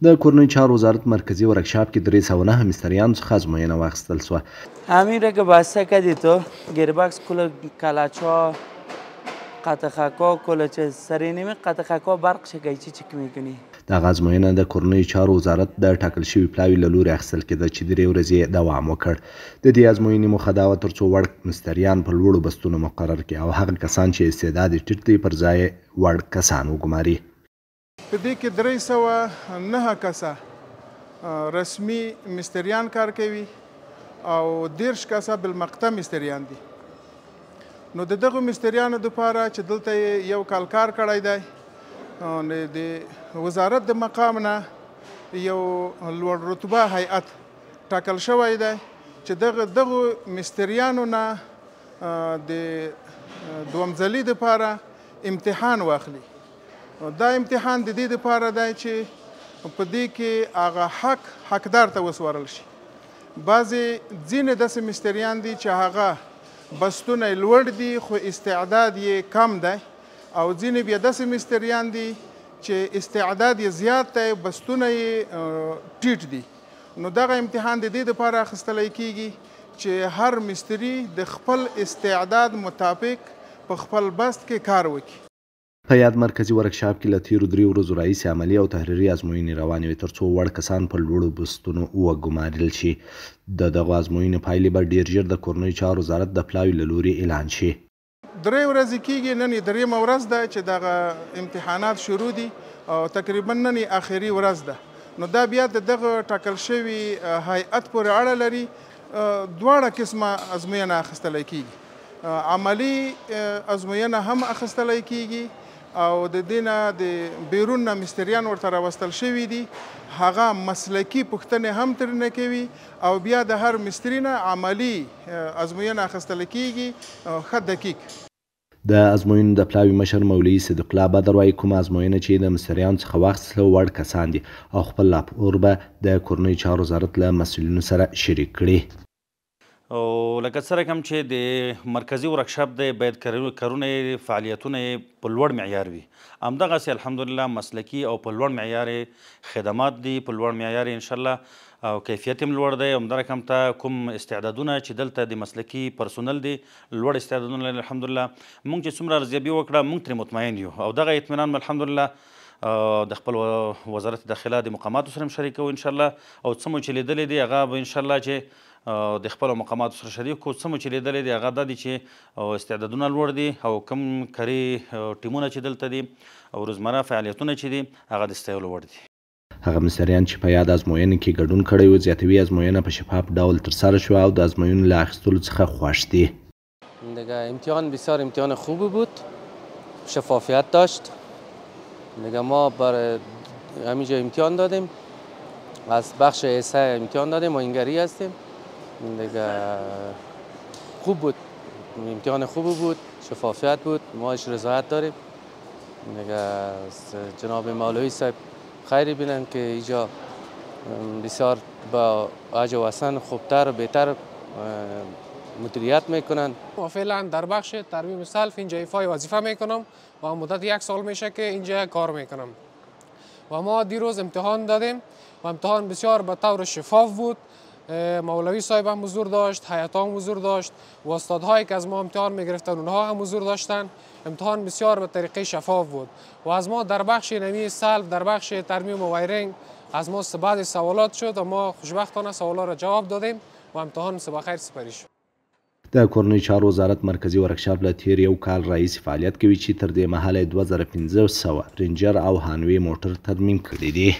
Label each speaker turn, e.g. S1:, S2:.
S1: د کورنۍ چارو وزارت مرکزی ورکشاپ کې 309 مستریانو څخه ازموینه واخیستل شوه.
S2: همین را که بسته کردی تو گیربکس کل کلچا قطخکا کل چه سرینمی قطخکا برق شکایچی چک میکنی.
S1: دغه ازموینه د کورنۍ چارو وزارت د ټاکل شوي پلاوي له لورې اخیستل کېده چې 3 ورځې دوام وکړ. د دې ازموینې موخه دا وه تر څو وړ مستریان په لوړو بستونو مقرر کړي او هغه کسان چې استعداد یې ټیټ دی پر ځای وړ کسان وګماري.
S3: په دې کې 309 کسه رسمي مستریان کار کوي او 10 کسه بالمقطع مستریان دي. نو د دغه مستریانو دپاره چې دلته یو کال کار کړی دی د وزارت د مقام نه یو لوړ رتبه هیئت ټاکل شوی دی چې دغه مستریانو نه د دویم ځلي دپاره امتحان واخلي. دا امتحان د دې دپاره دی چې په دې کې هغه حقدار ته وسپارل شي. بعضې ځینې داسې مستریان دي چې هغه بستونه یې لوړ دي خو استعداد یې کم دی او ځینې بیا داسې مستریان دي چې استعداد یې زیات دی بستونه یې ټیټ دي. نو دغه امتحان د دې دپاره اخیستلی کیږي چې هر مستري د خپل استعداد مطابق په خپل بست کې کار وکړي.
S1: په یاد مرکزی ورکشاپ کې له تیرو 3 ورځو راهیسې عملي او تحریري ازموینې روانې وې تر څو وړ کسان په لوړو بستونو وګمارل شي. د دغو ازموینې پایلې به ډېر ژر د کورنۍ چارو وزارت د پلاوي له لورې اعلان شي.
S3: 3 ورځې کېږي، نن یې 3مه ورځ ده چې دغه امتحانات شروع دي او تقریبا نن یې آخري ورځ ده. نو دا بیا د دغه ټاکل شوي هیئت پورې اړه لري. دواړه قسمه ازموینه اخیستلی کېږي. عملي ازموینه هم اخیستلی کېږي او د دې نه د بیرون نه مستریان ورته راوستل شوي دي. هغه مسلکي پوښتنې هم ترېنه کوي او بیا د هر مستري نه عملي ازموینه اخیستلی کېږي ښه دقیق.
S1: د ازموینو د پلاوي مشر مولوي صدیق الله بدر وایي کومه ازموینه چې د مستریانو څخه واخیستله وړ کسان دي او خپل راپور به د کورنۍ چارو وزارت له مسؤلینو سره شریک کړي.
S4: او لکه څه رقم چې د مرکزي ورکشاپ دی باید کارونه فعالیتونه په لوړ معیار وي. همدغسې الحمدلله مسلکي او په لوړ معیار خدمات دي، په لوړ معیار انشاءالله او کیفیت هم لوړ دی. همدا رقم ته کوم استعدادونه چې دلته د مسلکي پرسونل دي لوړ استعدادونه لري الحمدلله. موږ چې څومره ارزیابي وکړه موږ ترې مطمئن یو او دغه اطمینان الحمدلله د خپل وزارت داخله د مقاماتو سره هم شریکوو انشاءالله. او څه مو چې لیدلی دی هغه به انشاءالله چې د خپلو مقاماتو سره شریک کړو. څه مو چې لیدلی دی هغه دا دي چې استعدادونه لوړ دي او کوم کاري ټیمونه چې دلته دي او روزمره فعالیتونه چې دي هغه د ستایلو وړ دي.
S1: هغه مستریان چې په یاد ازموینې کې ګډون کړی و زیاتوي ازموینه په شفاف ډول ترسره شوه او د ازموینو له اخیستلو څخه خوښ دي.
S5: دیگه امتحان بسیار امتحان خوبی بود، شفافیت داشت. دیگه ما بر همینجا امتحان دادیم، از بخش ایسا امتحان دادیم، ما انگاری هستیم. دیگه خوب بود، امتحان خوبی بود، شفافیت بود، ما اش رضایت داریم. دیگه جناب مولوی صاحب خیری بینن که اینجا بسیار با آج و حسن خوبتر و بهتر مدیریت میکنن.
S6: و فعلا در بخش ترمیم سلف اینجا ایفای وظیفه میکنم و مدت 1 سال میشه که اینجا کار میکنم. و ما دیروز امتحان دادیم و امتحان بسیار به طور شفاف بود. مولوی صاحب هم حضور داشت، هیئت هم حضور داشت و استادهایی که از ما امتحان میگرفتن اونها هم حضور داشتن. امتحان بسیار به طریقه شفاف بود و از ما در بخش نمی سلف در بخش ترمیم و وایرینگ از ما بعضی سوالات شد و ما خوشبختانه سوالات را جواب دادیم و امتحان بخیر سپری شد.
S1: د کورنۍ چارو وزارت مرکزی ورکشاپ له تیر یو کال راهیسې فعالیت کوي چې تر دې مهاله 2500 رینجر او هانوی موټر ترمیم کړي دي.